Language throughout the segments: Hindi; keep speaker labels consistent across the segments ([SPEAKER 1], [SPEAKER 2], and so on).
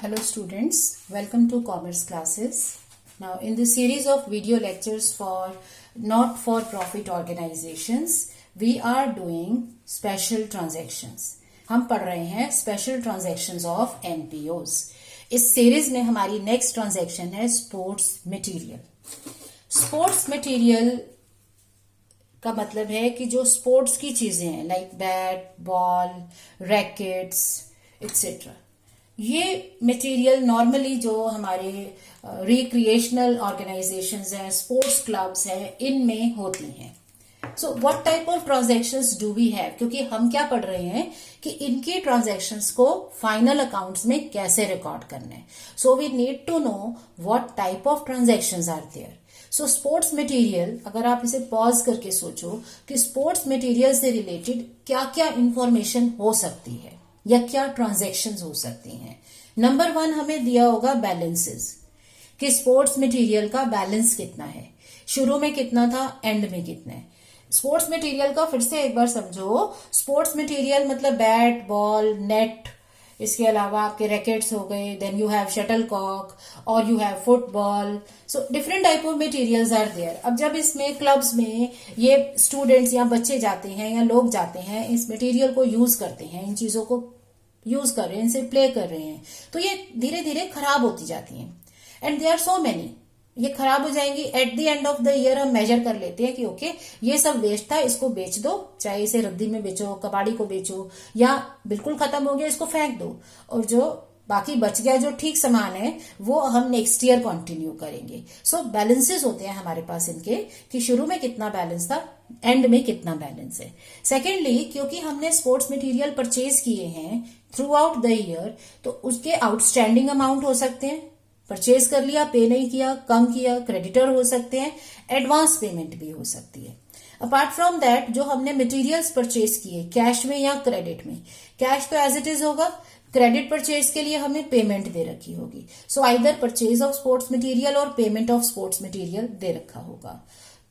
[SPEAKER 1] Hello students, welcome to Commerce classes. Now in this series of video lectures for not-for-profit organizations, we are doing special transactions. हम पढ़ रहे हैं special transactions of NPOs. इस series में हमारी next transaction है sports material. Sports material का मतलब है कि जो स्पोर्ट्स की चीजें हैं like bat, ball, rackets etcetera, ये मटेरियल नॉर्मली जो हमारे रिक्रिएशनल ऑर्गेनाइजेशंस हैं, स्पोर्ट्स क्लब्स हैं, इनमें होती हैं. So what type of transactions do we have, क्योंकि हम क्या पढ़ रहे हैं कि इनके ट्रांजैक्शंस को फाइनल अकाउंट्स में कैसे रिकॉर्ड करना है. So we need to know what type of transactions are there. So sports material, अगर आप इसे पॉज करके सोचो कि स्पोर्ट्स मटेरियल से रिलेटेड क्या क्या इंफॉर्मेशन हो सकती है या क्या ट्रांजैक्शंस हो सकती हैं. नंबर 1 हमें दिया होगा बैलेंसेस, कि स्पोर्ट्स मटेरियल का बैलेंस कितना है, शुरू में कितना था, एंड में कितना है. स्पोर्ट्स मटेरियल का फिर से एक बार समझो. स्पोर्ट्स मटेरियल मतलब बैट, बॉल, नेट, इसके अलावा आपके रैकेट्स हो गए, then you have shuttlecock और you have football. So different type of materials are there. अब जब इसमें क्लब्स में ये स्टूडेंट्स या बच्चे जाते हैं या लोग जाते हैं, इस मटेरियल को यूज करते हैं, इन चीजों को यूज कर रहे हैं, इनसे प्ले कर रहे हैं, तो ये धीरे धीरे खराब होती जाती हैं. And they are so many, ये खराब हो जाएंगी. At the end of the year हम मेजर कर लेते हैं कि ओके ये सब वेस्ट था, इसको बेच दो, चाहे इसे रद्दी में बेचो, कबाड़ी को बेचो, या बिल्कुल खत्म हो गया इसको फेंक दो, और जो बाकी बच गया जो ठीक सामान है वो हम नेक्स्ट ईयर कंटिन्यू करेंगे. सो बैलेंसेस होते हैं हमारे पास इनके, कि शुरू में कितना बैलेंस था, एंड में कितना बैलेंस है. सेकेंडली, क्योंकि हमने स्पोर्ट्स मटेरियल परचेज किए हैं थ्रू आउट द ईयर, तो उसके आउटस्टैंडिंग अमाउंट हो सकते हैं, परचेज कर लिया, पे नहीं किया, कम किया, क्रेडिटर हो सकते हैं, एडवांस पेमेंट भी हो सकती है. अपार्ट फ्रॉम दैट, जो हमने मटेरियल्स परचेज किए कैश में या क्रेडिट में, कैश तो एज इट इज होगा, क्रेडिट परचेज के लिए हमें पेमेंट दे रखी होगी. So either purchase of sports material और पेमेंट ऑफ स्पोर्ट्स मटेरियल दे रखा होगा.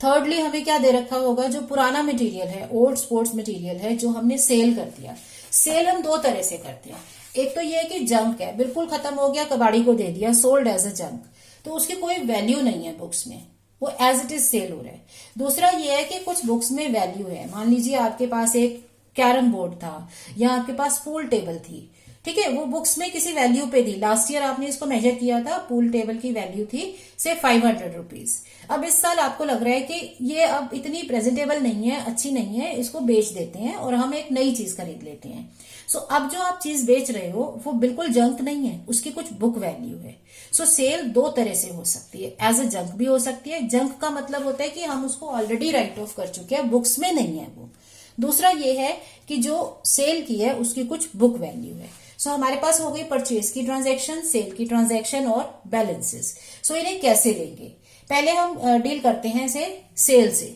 [SPEAKER 1] थर्डली, हमें क्या दे रखा होगा, जो पुराना मटेरियल है, ओल्ड स्पोर्ट्स मटेरियल है, जो हमने सेल कर दिया. सेल हम दो तरह से करते हैं. एक तो ये है कि जंक है, बिल्कुल खत्म हो गया, कबाड़ी को दे दिया, सोल्ड एज अ जंक, तो उसकी कोई वैल्यू नहीं है बुक्स में, वो एज इट इज सेल हो रहा है. दूसरा ये है कि कुछ बुक्स में वैल्यू है. मान लीजिए आपके पास एक कैरम बोर्ड था या आपके पास पूल टेबल थी, ठीक है, वो बुक्स में किसी वैल्यू पे थी. लास्ट ईयर आपने इसको मेजर किया था, पूल टेबल की वैल्यू थी से 500 रुपीज. अब इस साल आपको लग रहा है कि ये अब इतनी प्रेजेंटेबल नहीं है, अच्छी नहीं है, इसको बेच देते हैं और हम एक नई चीज खरीद लेते हैं. सो अब जो आप चीज बेच रहे हो वो बिल्कुल जंक नहीं है, उसकी कुछ बुक वैल्यू है. सो सेल दो तरह से हो सकती है, एज अ जंक भी हो सकती है. जंक का मतलब होता है कि हम उसको ऑलरेडी राइट ऑफ कर चुके हैं, बुक्स में नहीं है वो. दूसरा ये है कि जो सेल की है उसकी कुछ बुक वैल्यू है. सो हमारे पास हो गई परचेज की ट्रांजैक्शन, सेल की ट्रांजैक्शन और बैलेंसेस. सो इन्हें कैसे लेंगे, पहले हम डील करते हैं इसे सेल से.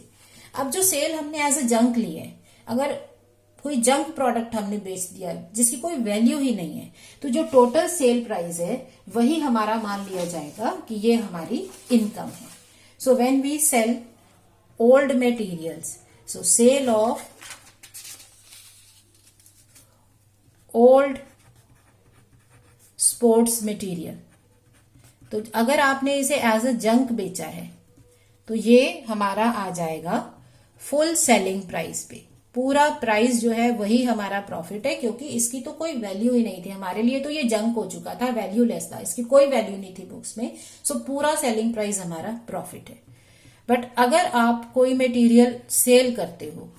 [SPEAKER 1] अब जो सेल हमने एज अ जंक ली है, अगर कोई जंक प्रोडक्ट हमने बेच दिया जिसकी कोई वैल्यू ही नहीं है, तो जो टोटल सेल प्राइस है वही हमारा मान लिया जाएगा कि ये हमारी इनकम है. So when we sell old materials, so sale of old sports material, तो अगर आपने इसे एज अ जंक बेचा है तो ये हमारा आ जाएगा फुल सेलिंग प्राइस पे. पूरा प्राइस जो है वही हमारा प्रॉफिट है, क्योंकि इसकी तो कोई वैल्यू ही नहीं थी हमारे लिए, तो ये जंक हो चुका था, वैल्यूलेस था, इसकी कोई वैल्यू नहीं थी बुक्स में. सो पूरा सेलिंग प्राइस हमारा प्रॉफिट है. बट अगर आप कोई मटेरियल सेल करते हो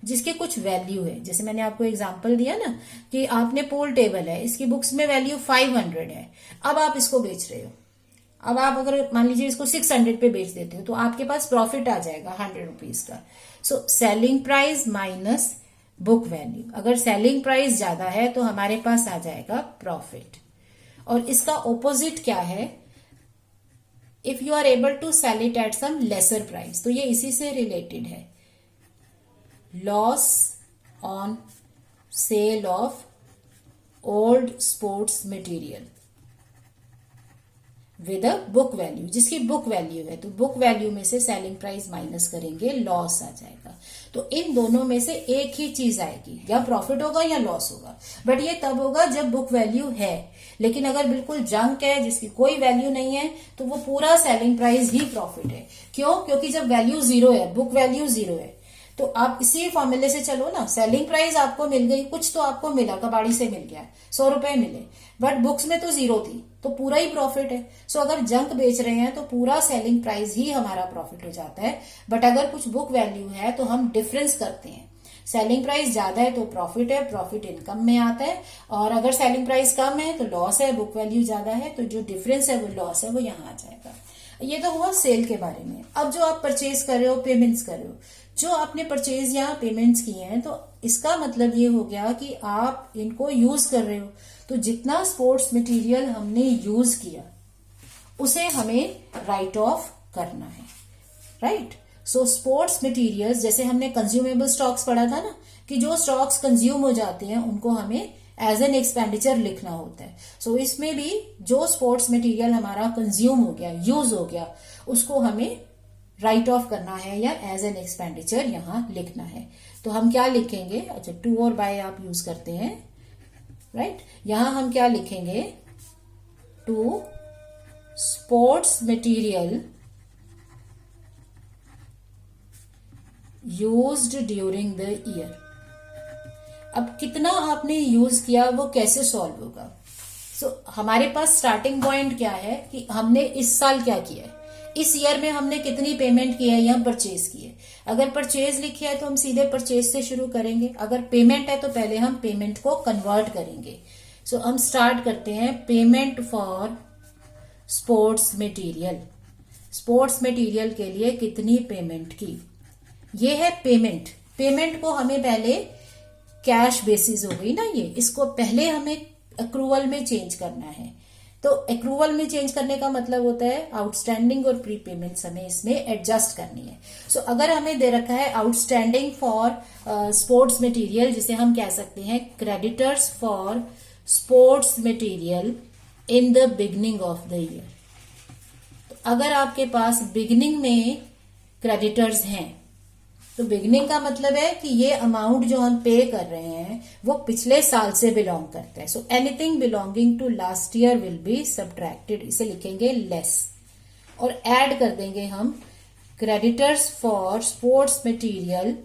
[SPEAKER 1] जिसकी कुछ वैल्यू है, जैसे मैंने आपको एग्जांपल दिया ना कि आपने पूल टेबल है, इसकी बुक्स में वैल्यू 500 है, अब आप इसको बेच रहे हो. अब आप अगर मान लीजिए इसको 600 पे बेच देते हो तो आपके पास प्रॉफिट आ जाएगा 100 रुपीज का. So selling price minus book value. अगर सेलिंग प्राइस ज्यादा है तो हमारे पास आ जाएगा प्रॉफिट. और इसका ऑपोजिट क्या है, if you are able to sell it at some lesser price, तो ये इसी से रिलेटेड है. Loss on sale of old sports material. With a book value, जिसकी बुक वैल्यू है, तो बुक वैल्यू में से सेलिंग प्राइस माइनस करेंगे, लॉस आ जाएगा। तो इन दोनों में से एक ही चीज आएगी, या प्रॉफिट होगा या लॉस होगा, बट ये तब होगा जब बुक वैल्यू है। लेकिन अगर बिल्कुल जंक है, जिसकी कोई वैल्यू नहीं है, तो वो पूरा सेलिंग प्राइस ही प्रॉफिट है। क्यों? क्योंकि जब वैल्यू जीरो है, बुक वैल्यू जीरो है, तो आप इसी फॉर्मूले से चलो ना, सेलिंग प्राइस आपको मिल गई, कुछ तो आपको मिला, कबाड़ी से मिल गया, 100 रुपए मिले, बट बुक्स में तो जीरो थी, तो पूरा ही प्रॉफिट है। सो अगर जंक बेच रहे हैं तो पूरा सेलिंग प्राइस ही हमारा प्रॉफिट हो जाता है। बट अगर कुछ बुक वैल्यू है तो हम डिफरेंस करते हैं, सेलिंग प्राइस ज्यादा है तो प्रॉफिट है, प्रॉफिट इनकम में आता है, और अगर सेलिंग प्राइस कम है तो लॉस है, बुक वैल्यू ज्यादा है तो जो डिफरेंस है वो लॉस है, वो यहाँ आ जाएगा। ये तो हुआ सेल के बारे में। अब जो आप परचेज कर रहे हो, पेमेंट्स कर रहे हो, जो आपने परचेज या पेमेंट्स किए हैं, तो इसका मतलब ये हो गया कि आप इनको यूज कर रहे हो। तो जितना स्पोर्ट्स मटेरियल हमने यूज किया उसे हमें राइट ऑफ करना है, राइट। सो स्पोर्ट्स मटेरियल्स, जैसे हमने कंज्यूमेबल स्टॉक्स पढ़ा था ना, कि जो स्टॉक्स कंज्यूम हो जाते हैं उनको हमें एज एन एक्सपेंडिचर लिखना होता है। सो इसमें भी जो स्पोर्ट्स मटेरियल हमारा कंज्यूम हो गया, यूज हो गया, उसको हमें राइट ऑफ करना है या एज एन एक्सपेंडिचर यहां लिखना है। तो हम क्या लिखेंगे? अच्छा, टू और बाय आप यूज करते हैं, राइट। यहां हम क्या लिखेंगे? To sports material used during the year. अब कितना आपने यूज किया वो कैसे सॉल्व होगा? हमारे पास स्टार्टिंग पॉइंट क्या है कि हमने इस साल क्या किया है, इस ईयर में हमने कितनी पेमेंट की है या परचेज की है। अगर परचेज लिखी है तो हम सीधे परचेज से शुरू करेंगे, अगर पेमेंट है तो पहले हम पेमेंट को कन्वर्ट करेंगे। हम स्टार्ट करते हैं, payment for sports material. Sports material के लिए कितनी पेमेंट की, ये है पेमेंट। पेमेंट को हमें पहले कैश बेसिस हो गई ना ये, इसको पहले हमें अक्रूवल में चेंज करना है। तो अक्रूवल में चेंज करने का मतलब होता है आउटस्टैंडिंग और प्री पेमेंट्स हमें इसमें एडजस्ट करनी है। अगर हमें दे रखा है आउटस्टैंडिंग फॉर स्पोर्ट्स मटेरियल, जिसे हम कह सकते हैं creditors for sports material in the beginning of the year. तो अगर आपके पास बिगिनिंग में क्रेडिटर्स हैं, तो बिगिनिंग का मतलब है कि ये अमाउंट जो हम पे कर रहे हैं वो पिछले साल से बिलोंग करता है। So anything belonging to last year will be subtracted, इसे लिखेंगे लेस, और ऐड कर देंगे हम creditors for sports material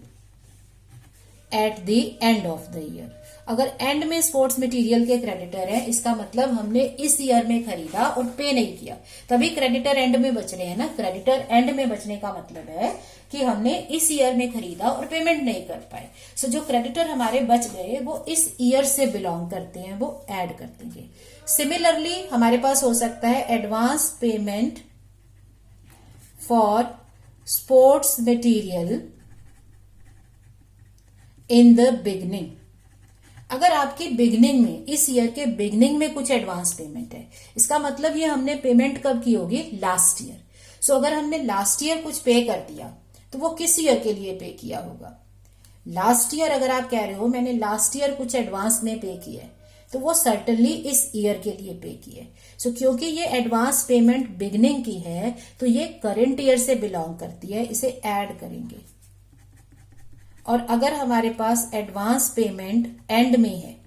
[SPEAKER 1] at the end of the year. अगर एंड में स्पोर्ट्स मटेरियल के क्रेडिटर है, इसका मतलब हमने इस ईयर में खरीदा और पे नहीं किया, तभी क्रेडिटर एंड में बच रहे हैं ना। क्रेडिटर एंड में बचने का मतलब है कि हमने इस ईयर में खरीदा और पेमेंट नहीं कर पाए। जो क्रेडिटर हमारे बच गए वो इस ईयर से बिलोंग करते हैं, वो ऐड कर देंगे। सिमिलरली हमारे पास हो सकता है advance payment for sports material in the beginning. अगर आपकी बिगनिंग में, इस ईयर के बिगनिंग में कुछ एडवांस पेमेंट है, इसका मतलब ये हमने पेमेंट कब की होगी? Last year. अगर हमने लास्ट ईयर कुछ पे कर दिया तो वो किस ईयर के लिए पे किया होगा? Last year. अगर आप कह रहे हो मैंने लास्ट ईयर कुछ एडवांस में पे किया है, तो वो सर्टनली इस ईयर के लिए पे किए। क्योंकि ये एडवांस पेमेंट बिगनिंग की है तो ये करंट ईयर से बिलोंग करती है, इसे ऐड करेंगे। और अगर हमारे पास एडवांस पेमेंट एंड में है,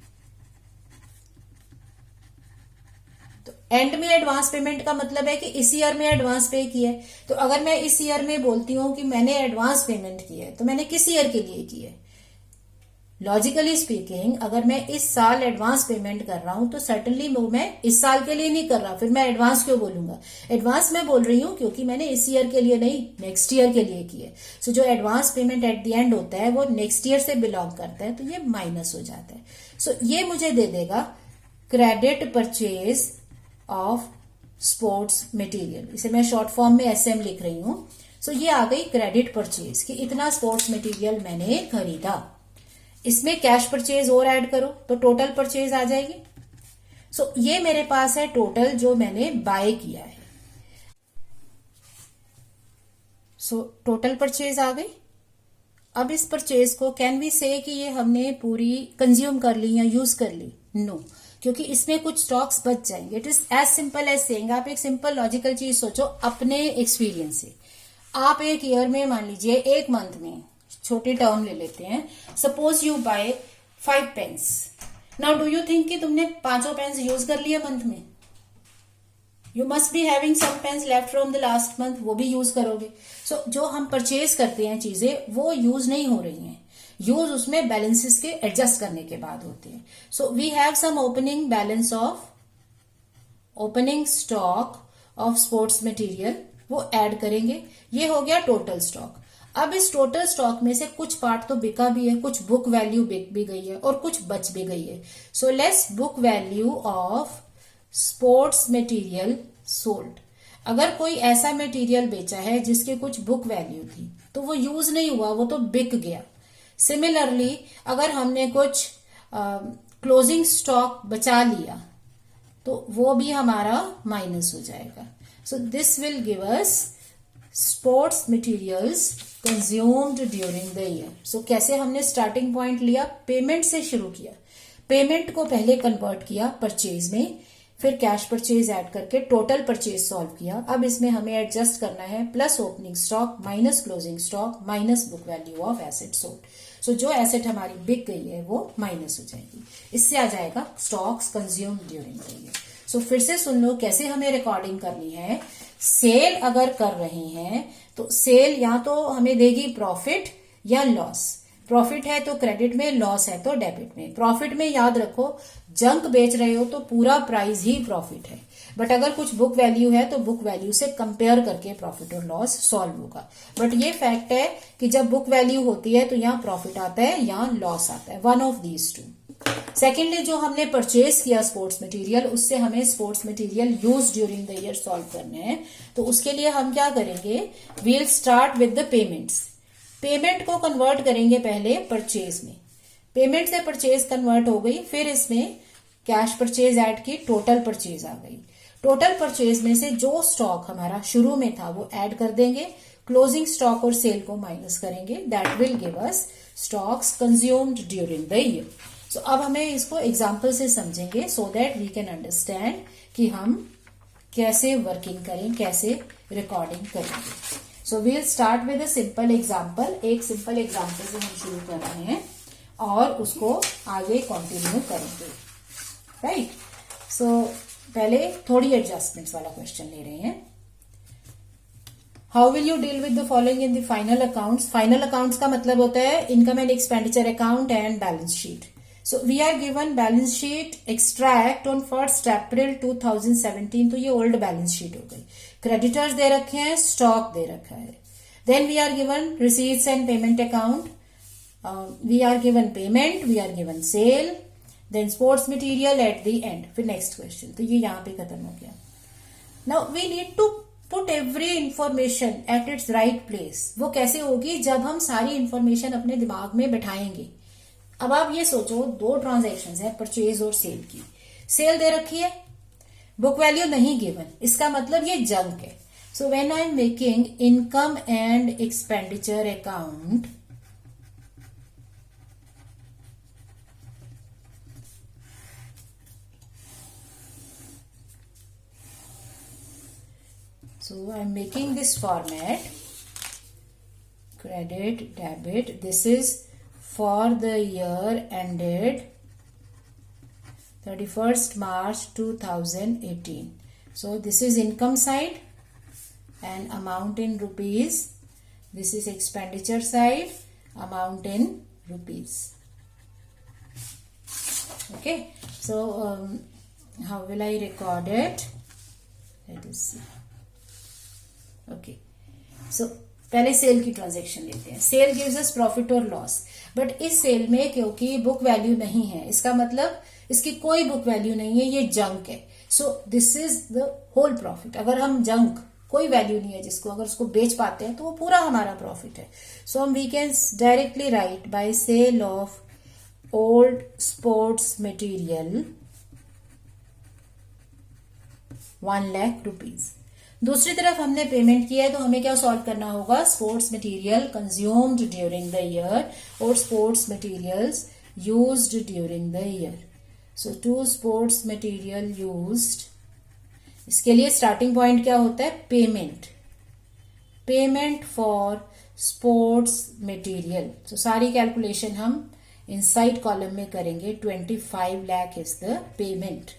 [SPEAKER 1] तो एंड में एडवांस पेमेंट का मतलब है कि इस ईयर में एडवांस पे किया है। तो अगर मैं इस ईयर में बोलती हूं कि मैंने एडवांस पेमेंट की है, तो मैंने किस ईयर के लिए की है? लॉजिकली स्पीकिंग, अगर मैं इस साल एडवांस पेमेंट कर रहा हूं तो सर्टनली वो मैं इस साल के लिए नहीं कर रहा, फिर मैं एडवांस क्यों बोलूंगा? एडवांस मैं बोल रही हूं क्योंकि मैंने इस ईयर के लिए नहीं, नेक्स्ट ईयर के लिए की है। जो advance payment eight the and होता है वो नेक्स्ट ईयर से बिलोंग करता है, तो ये माइनस हो जाता है। ये मुझे दे देगा credit purchase of sports material, इसे मैं शॉर्ट फॉर्म में एसएम लिख रही हूं। ये आ गई क्रेडिट परचेज कि इतना स्पोर्ट्स मटेरियल मैंने खरीदा। इसमें कैश परचेज और ऐड करो तो टोटल परचेज आ जाएगी। ये मेरे पास है टोटल जो मैंने बाय किया है। टोटल परचेज आ गई। अब इस परचेज को कैन वी से कि ये हमने पूरी कंज्यूम कर ली या यूज कर ली? नो। क्योंकि इसमें कुछ स्टॉक्स बच जाएंगे। It is as simple as saying, आप एक सिंपल लॉजिकल चीज सोचो अपने एक्सपीरियंस से। आप एक ईयर में, मान लीजिए एक मंथ में, छोटी टर्म ले लेते हैं, suppose you buy 5 pens. Now do you think कि तुमने 5 पेन्स यूज कर लिए मंथ में? You must be having some pens left from the last month, वो भी यूज करोगे। सो जो हम परचेज करते हैं चीजें, वो यूज नहीं हो रही हैं, यूज उसमें बैलेंसेस के एडजस्ट करने के बाद होते हैं। So we have some opening balance of, opening stock of sports material, वो ऐड करेंगे। ये हो गया टोटल स्टॉक। अब इस टोटल स्टॉक में से कुछ पार्ट तो बिका भी है, कुछ बुक वैल्यू बिक भी गई है और कुछ बच भी गई है। So less book value of sports material sold. अगर कोई ऐसा मटेरियल बेचा है जिसके कुछ बुक वैल्यू थी, तो वो यूज नहीं हुआ, वो तो बिक गया। सिमिलरली अगर हमने कुछ क्लोजिंग स्टॉक बचा लिया, तो वो भी हमारा माइनस हो जाएगा। So this will give us sports materials consumed during the year. So कैसे हमने स्टार्टिंग पॉइंट लिया, पेमेंट से शुरू किया, पेमेंट को पहले कन्वर्ट किया परचेज में, फिर कैश परचेज ऐड करके टोटल परचेज सॉल्व किया। अब इसमें हमें एडजस्ट करना है plus opening stock minus closing stock minus book value of asset sold. So जो एसेट हमारी बिक गई है वो माइनस हो जाएगी। इससे आ जाएगा stocks consumed during the year. So फिर से सुन लो कैसे हमें रिकॉर्डिंग करनी है। सेल अगर कर रहे हैं तो सेल या तो हमें देगी प्रॉफिट या लॉस। प्रॉफिट है तो क्रेडिट में, लॉस है तो डेबिट में। प्रॉफिट में याद रखो, जंक बेच रहे हो तो पूरा प्राइस ही प्रॉफिट है, बट अगर कुछ बुक वैल्यू है तो बुक वैल्यू से कंपेयर करके प्रॉफिट और लॉस सॉल्व होगा। बट ये फैक्ट है कि जब बुक वैल्यू होती है तो यहाँ प्रॉफिट आता है, यहाँ लॉस आता है, one of these two. Secondly जो हमने परचेज किया स्पोर्ट्स मटेरियल, उससे हमें sports material use during the year solve करने हैं। तो उसके लिए हम क्या करेंगे, we'll start with the payments. Payment को कन्वर्ट करेंगे पहले परचेज में, पेमेंट से परचेज कन्वर्ट हो गई, फिर इसमें कैश परचेज ऐड की, टोटल परचेज आ गई। टोटल परचेज में से जो स्टॉक हमारा शुरू में था वो ऐड कर देंगे, क्लोजिंग स्टॉक और सेल को माइनस करेंगे, that will give us stocks consumed during the year. So अब हमें इसको एग्जाम्पल से समझेंगे so that we can understand कि हम कैसे वर्किंग करें, कैसे रिकॉर्डिंग करेंगे। So we'll start with a simple example. एक सिंपल एग्जाम्पल से हम शुरू कर रहे हैं और उसको आगे कंटिन्यू करेंगे, राइट। सो पहले थोड़ी एडजस्टमेंट्स वाला क्वेश्चन ले रहे हैं। How will you deal with the following in the final accounts. Final accounts का मतलब होता है income and expenditure account and balance sheet. So we are given balance sheet extract on 1st April 2017, तो ये ओल्ड बैलेंस शीट हो गई। क्रेडिटर्स दे रखे हैं, स्टॉक दे रखा है। Then we are given receipts and payment account, we are given payment, we are given sale, then sports material at the end. फिर नेक्स्ट क्वेश्चन, तो ये यहाँ पे खत्म हो गया। Now we need to put every information at its right place. वो कैसे होगी, जब हम सारी इंफॉर्मेशन अपने दिमाग में बैठाएंगे। अब आप ये सोचो, दो ट्रांजैक्शंस है, परचेज और सेल की। सेल दे रखी है, बुक वैल्यू नहीं गिवन, इसका मतलब ये जंक है। So when I am making income and expenditure account, so I am making this format, credit, debit. This is for the year ended 31st March 2018. So this is income side and amount in rupees. This is expenditure side, amount in rupees. Okay. So how will I record it? Let us see. Okay. So पहले सेल की ट्रांजैक्शन लेते हैं। सेल गिव्स अस प्रॉफिट और लॉस, बट इस सेल में क्योंकि बुक वैल्यू नहीं है, इसका मतलब इसकी कोई बुक वैल्यू नहीं है, ये जंक है। So this is the whole profit. अगर हम जंक, कोई वैल्यू नहीं है जिसको, अगर उसको बेच पाते हैं तो वो पूरा हमारा प्रॉफिट है। सो हम we can directly write by sale of old sports material 1 lakh rupees. दूसरी तरफ हमने पेमेंट किया है तो हमें क्या सॉल्व करना होगा, sports material consumed during the year और sports materials used during the year. So to sports material used, इसके लिए स्टार्टिंग पॉइंट क्या होता है, payment, payment for sports material. तो सारी कैलकुलेशन हम इनसाइड कॉलम में करेंगे। 25 लाख इज द पेमेंट।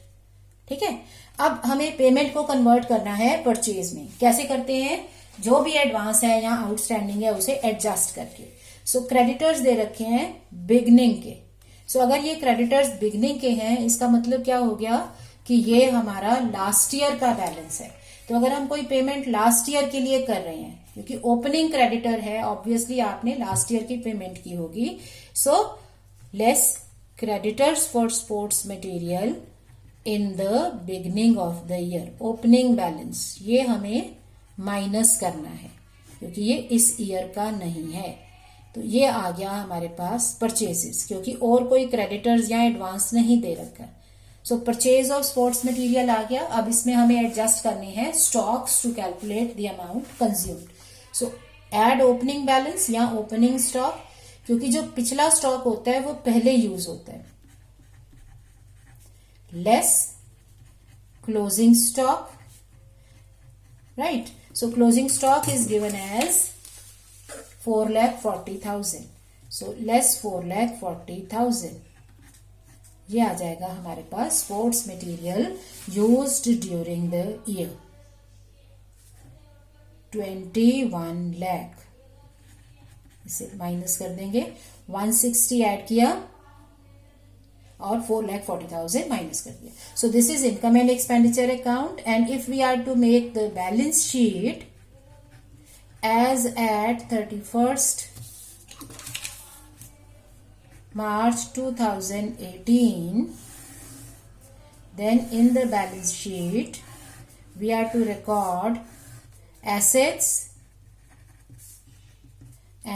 [SPEAKER 1] ठीक है, अब हमें पेमेंट को कन्वर्ट करना है परचेज में। कैसे करते हैं, जो भी एडवांस है या आउटस्टैंडिंग है उसे एडजस्ट करके। सो क्रेडिटर्स दे रखे हैं बिगनिंग के। सो अगर ये क्रेडिटर्स बिगनिंग के हैं, इसका मतलब क्या हो गया कि ये हमारा लास्ट ईयर का बैलेंस है। तो अगर हम कोई पेमेंट लास्ट ईयर के लिए कर रहे हैं, क्योंकि ओपनिंग क्रेडिटर है, ऑब्वियसली आपने लास्ट ईयर की पेमेंट की होगी। So less creditors for sports material in the beginning of the year, opening balance, ये हमें माइनस करना है क्योंकि ये इस ईयर का नहीं है। तो ये आ गया हमारे पास परचेजेस, क्योंकि और कोई क्रेडिटर्स या एडवांस नहीं दे रखा। So purchase of sports material आ गया। अब इसमें हमें एडजस्ट करने हैं stocks to calculate the amount consumed. So add opening balance या ओपनिंग स्टॉक, क्योंकि जो पिछला स्टॉक होता है वो पहले यूज होता है, less closing stock, right. So closing stock is given as 4,40,000। So less 4,40,000, ये आ जाएगा हमारे पास sports material used during the year. 21 lakh, इसे माइनस कर देंगे, 160 ऐड किया और 4,40,000 माइनस कर दिया। So this is income and expenditure account. And if we are to make the balance sheet as at 31st March 2018, then in the balance sheet we are to record assets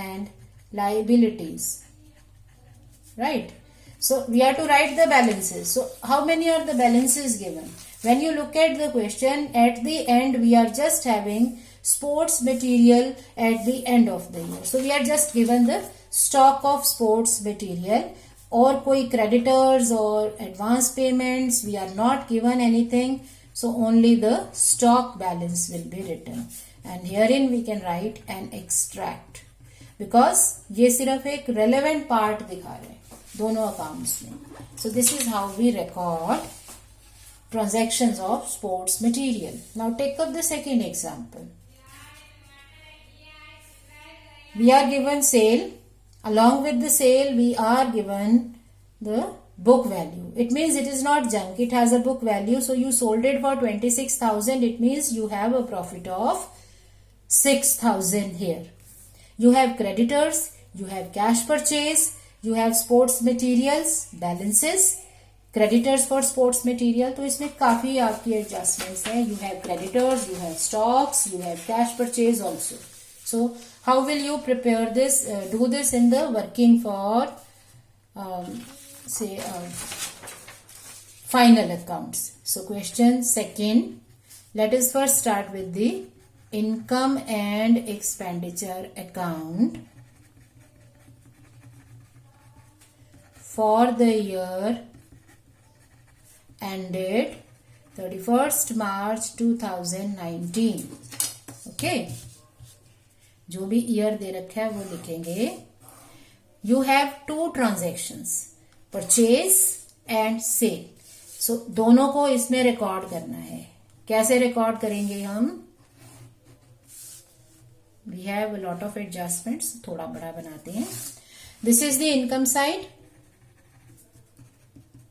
[SPEAKER 1] and liabilities, right? So we are to write the balances. So how many are the balances given? When you look at the question, at the end we are just having sports material at the end of the year. So we are just given the stock of sports material, और कोई creditors or advance payments we are not given anything. So only the stock balance will be written, and herein we can write an extract, because ये सिर्फ एक relevant part दिखा रहे हैं दोनों accounts में. So this is how we record transactions of sports material. Now take up the second example. We are given sale. Along with the sale, we are given the book value. It means it is not junk. It has a book value. So you sold it for 26,000. It means you have a profit of 6,000 here. You have creditors. You have cash purchase. You have sports materials, balances, creditors for sports material. तो इसमें काफी आपकी adjustments हैं. You have creditors. You have stocks. You have cash purchase also. So how will you prepare this, do this in the working for final accounts? So question second, let us first start with the income and expenditure account for the year ended 31st March 2019. Okay, जो भी ईयर दे रखा है वो लिखेंगे. You have 2 transactions, purchase and sale. So दोनों को इसमें रिकॉर्ड करना है. कैसे रिकॉर्ड करेंगे हम? We have a lot of adjustments, थोड़ा बड़ा बनाते हैं. This is the income side,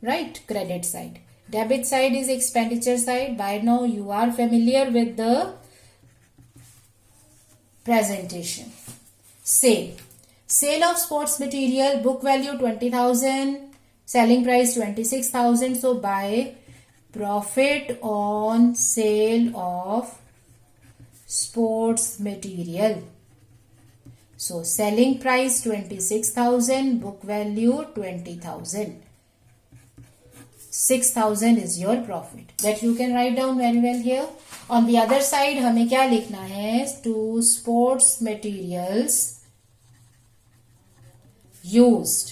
[SPEAKER 1] right, credit side. Debit side is expenditure side. By now you are familiar with the presentation. Sale of sports material, book value 20,000, selling price 26,000. So by profit on sale of sports material. So selling price 26,000, book value 20,000. 6,000 is your profit. That you can write down very well here. On the other side हमें क्या लिखना है? To sports materials used.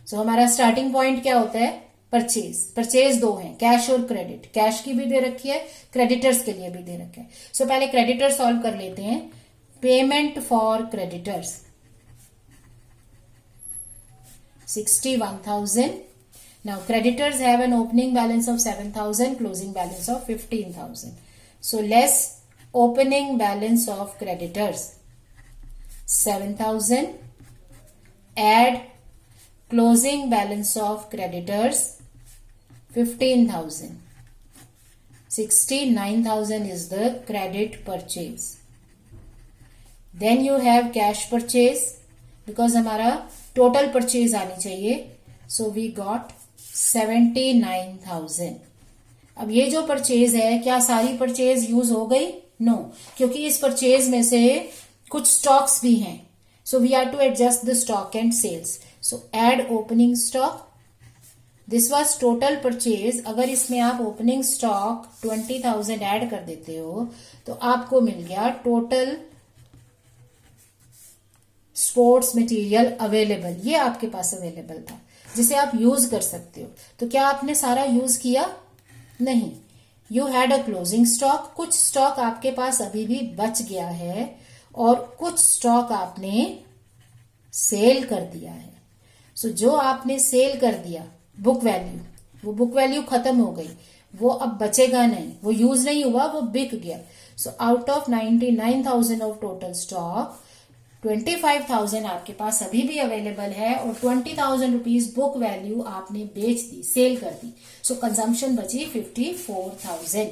[SPEAKER 1] So हमारा starting point क्या होता है? परचेज दो हैं, कैश और क्रेडिट। कैश की भी दे रखी है, क्रेडिटर्स के लिए भी दे रखा है। सो पहले क्रेडिटर सॉल्व कर लेते हैं। Payment for creditors 61,000. Now creditors have an opening balance of 7,000, closing balance of 15,000. So less opening balance of creditors 7,000, add closing balance of creditors 15,000. 69,000 is the credit purchase. Then you have cash purchase because हमारा total purchase आनी चाहिए. So we got 79,000. अब ये जो परचेज है, क्या सारी परचेज यूज हो गई? नो, क्योंकि इस परचेज में से कुछ स्टॉक्स भी हैं. So we are to adjust the stock and sales. So add opening stock. This was total purchase. अगर इसमें आप ओपनिंग स्टॉक 20,000 ऐड कर देते हो तो आपको मिल गया टोटल स्पोर्ट्स मटेरियल अवेलेबल. ये आपके पास अवेलेबल था जिसे आप यूज कर सकते हो. तो क्या आपने सारा यूज किया? नहीं. You had a closing stock. कुछ स्टॉक आपके पास अभी भी बच गया है और कुछ स्टॉक आपने सेल कर दिया है. सो जो आपने सेल कर दिया बुक वैल्यू, वो बुक वैल्यू खत्म हो गई, वो अब बचेगा नहीं, वो यूज नहीं हुआ, वो बिक गया. So out of 99,000 of total stock 25,000 आपके पास अभी भी अवेलेबल है और 20,000 रुपीज बुक वैल्यू आपने बेच दी, सेल कर दी. सो कंजम्पशन बची 54,000.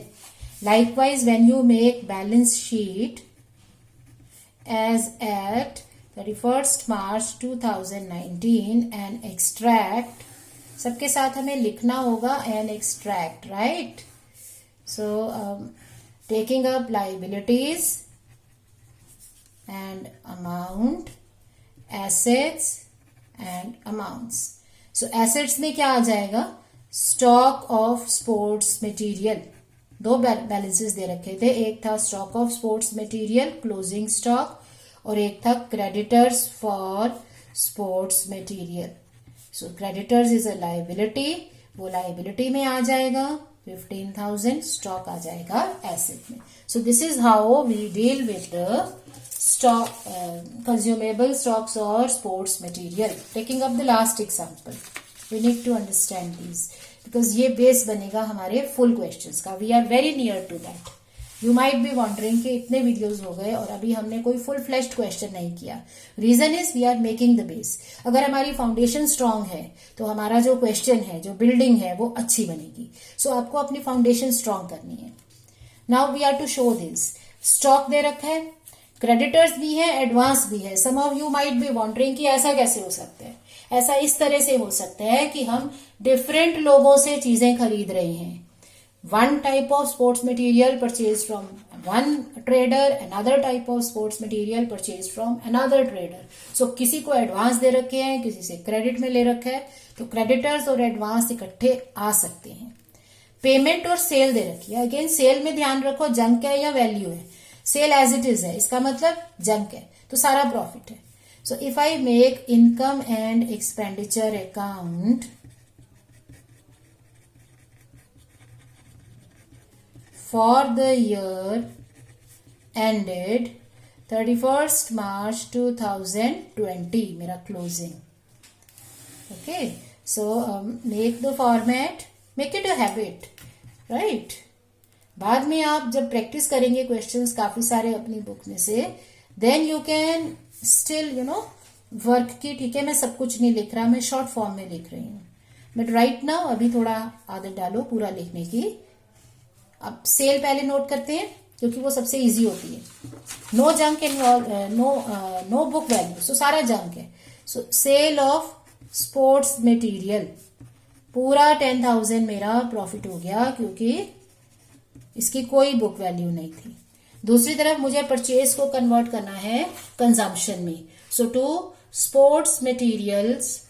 [SPEAKER 1] Likewise when you make balance sheet as at 31st March 2019 and extract, सबके साथ हमें लिखना होगा and extract, right? So taking up liabilities and amount, assets and amounts. So assets में क्या आ जाएगा? Stock of sports material. दो बैलेंसेस दे रखे थे, एक था stock of sports material closing stock और एक था creditors for sports material. So creditors is a liability, वो liability में आ जाएगा. 15,000 stock आ जाएगा asset में. So this is how we deal with the stock, consumable stocks or sports material. Taking up the last example, we need to understand these because ये base बनेगा हमारे full questions का. We are very near to that. You might be wondering कि इतने videos हो गए और अभी हमने कोई full fledged question नहीं किया. Reason is we are making the base. अगर हमारी foundation strong है तो हमारा जो question है, जो building है, वो अच्छी बनेगी. So आपको अपनी foundation strong करनी है. Now we are to show this. Stock दे रखा है, क्रेडिटर्स भी है, एडवांस भी है. Some of you might be wondering कि ऐसा कैसे हो सकता है. ऐसा इस तरह से हो सकता है कि हम डिफरेंट लोगों से चीजें खरीद रहे हैं. One type of sports material purchase from one trader, another type of sports material purchase from another trader. So किसी को एडवांस दे रखे हैं, किसी से क्रेडिट में ले रखा है, तो क्रेडिटर्स और एडवांस इकट्ठे आ सकते हैं. पेमेंट और सेल दे रखी है. अगेन सेल में ध्यान रखो जंक है या वैल्यू है. सेल एज इट इज है, इसका मतलब जंक है, तो सारा प्रॉफिट है. So if I make income and expenditure account for the year ended 31st March 2020, मेरा closing. Okay, so make the format, make it a habit, right? बाद में आप जब प्रैक्टिस करेंगे क्वेश्चंस काफी सारे अपनी बुक में से, then you can still work की. ठीक है, मैं सब कुछ नहीं लिख रहा, मैं शॉर्ट फॉर्म में लिख रही हूँ. बट राइट नाउ अभी थोड़ा आदत डालो पूरा लिखने की. अब सेल पहले नोट करते हैं क्योंकि वो सबसे इजी होती है. No junk involve, no book value, so सारा जंक है. So sale of sports material पूरा 10,000 मेरा प्रॉफिट हो गया क्योंकि इसकी कोई बुक वैल्यू नहीं थी. दूसरी तरफ मुझे परचेज को कन्वर्ट करना है कंजम्पशन में. So to sports materials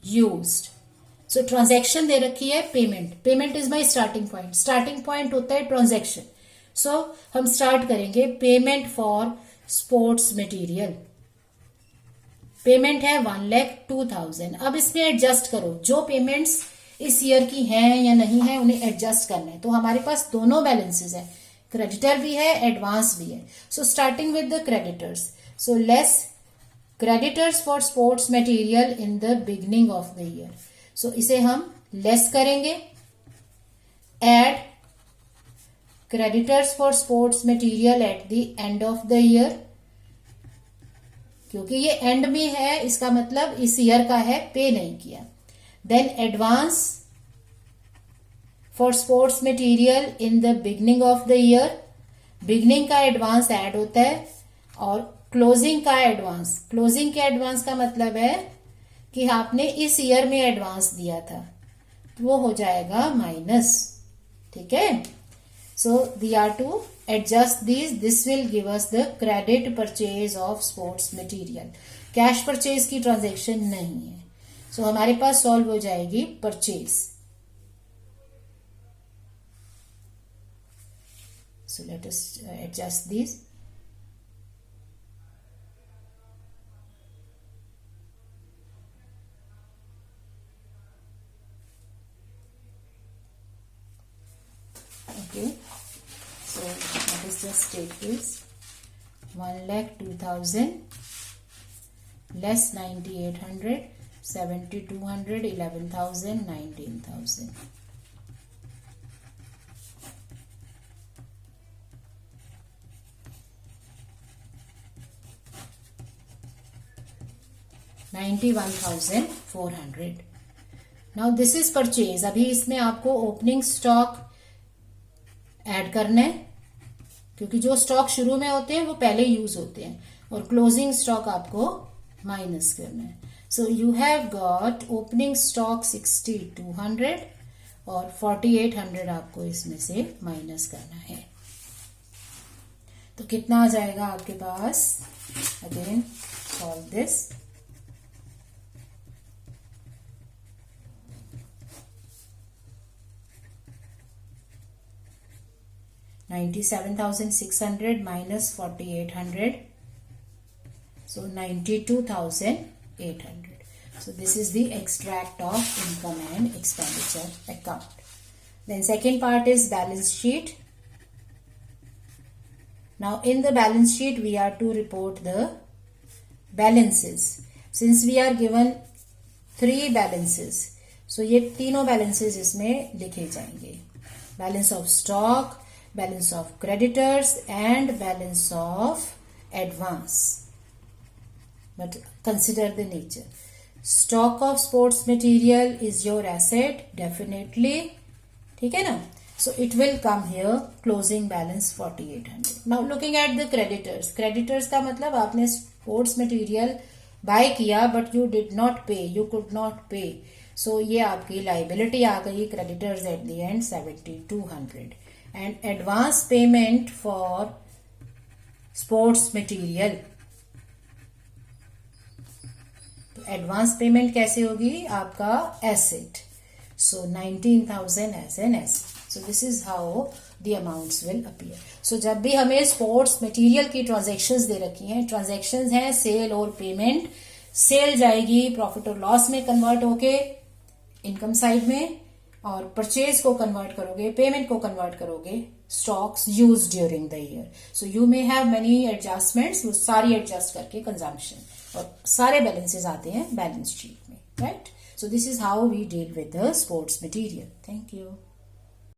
[SPEAKER 1] used. So transaction दे रखी है payment. Payment is my starting point. Starting point होता है ट्रांजैक्शन. सो हम स्टार्ट करेंगे payment for sports material. Payment है 1,02,000। अब इसमें एडजस्ट करो, जो पेमेंट्स इस ईयर की हैं या नहीं है उन्हें एडजस्ट करना है। तो हमारे पास दोनों बैलेंसेस है, क्रेडिटर भी है, एडवांस भी है। So starting with the creditors, so less creditors for sports material in the beginning of the year. So इसे हम लेस करेंगे, add creditors for sports material at the end of the year, क्योंकि ये एंड में है इसका मतलब इस ईयर का है, पे नहीं किया। Then advance for sports material in the beginning of the year, beginning का एडवांस ऐड होता है, और क्लोजिंग का एडवांस, क्लोजिंग के एडवांस का मतलब है कि आपने इस ईयर में एडवांस दिया था, तो वो हो जाएगा माइनस। ठीक है, so we are to adjust these. This will give us the credit purchase of sports material. Cash purchase की ट्रांजेक्शन नहीं है, सो हमारे पास सॉल्व हो जाएगी purchase. So let us adjust this. Okay, so let us just take this 1,02,000 less 9,800, 7,200, 11,000, 19,000. $91,400. Now this is purchase. अभी इसमें आपको ओपनिंग स्टॉक ऐड करना है, क्योंकि जो स्टॉक शुरू में होते हैं वो पहले यूज होते हैं, और क्लोजिंग स्टॉक आपको माइनस करना है। So you have got opening stock 6,200 और 4,800 आपको इसमें से माइनस करना है। तो कितना आ जाएगा आपके पास? Again solve this. $97,600 minus 4,800, so 92,800. So this is the extract of income and expenditure account. Then second part is balance sheet. Now in the balance sheet we are to report the balances. Since we are given 3 balances, so ये तीनों balances इसमें लिखे जाएंगे। Balance of stock, balance of creditors and balance of advance. But consider the nature. Stock of sports material is your asset, definitely. ठीक है ना? So it will come here, closing balance 4,800. Now looking at the creditors. Creditors का मतलब आपने sports material buy किया but you did not pay, you could not pay. So ये आपकी liability आ गई, creditors at the end 7,200. And advance payment for sports material. तो एडवांस पेमेंट कैसे होगी? आपका asset, so 19,000 as an asset. So this is how the amounts will appear. So जब भी हमें स्पोर्ट्स मटेरियल की ट्रांजैक्शंस दे रखी हैं, ट्रांजैक्शंस हैं सेल और पेमेंट, सेल जाएगी प्रॉफिट और लॉस में कन्वर्ट होके इनकम साइड में, और परचेज को कन्वर्ट करोगे, पेमेंट को कन्वर्ट करोगे stocks use during the year. So you may have many adjustments, वो सारी एडजस्ट करके कंजम्पशन और सारे बैलेंसेस आते हैं बैलेंस शीट में, right? So this is how we deal with the sports material. Thank you.